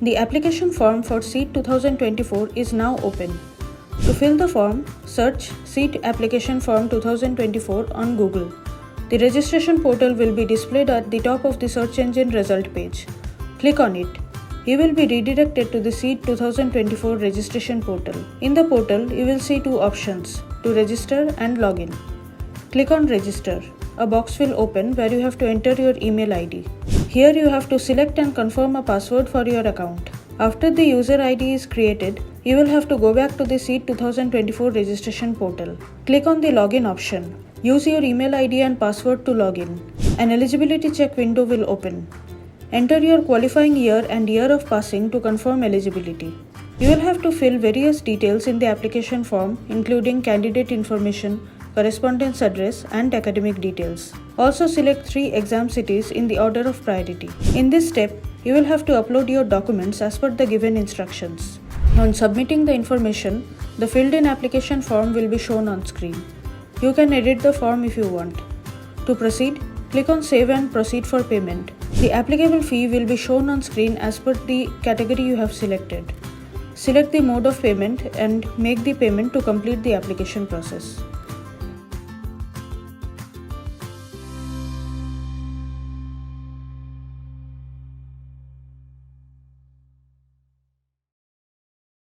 The application form for CEED 2024 is now open. To fill the form, search CEED Application Form 2024 on Google. The registration portal will be displayed at the top of the search engine result page. Click on it. You will be redirected to the CEED 2024 registration portal. In the portal, you will see two options, to register and login. Click on Register. A box will open where you have to enter your email ID. Here you have to select and confirm a password for your account. After the user ID is created, you will have to go back to the CEED 2024 registration portal. Click on the login option. Use your email ID and password to log in. An eligibility check window will open. Enter your qualifying year and year of passing to confirm eligibility. You will have to fill various details in the application form, including candidate information, correspondence address, and academic details. Also select 3 exam cities in the order of priority. In this step, you will have to upload your documents as per the given instructions. On submitting the information, the filled-in application form will be shown on screen. You can edit the form if you want. To proceed, click on Save and Proceed for payment. The applicable fee will be shown on screen as per the category you have selected. Select the mode of payment and make the payment to complete the application process.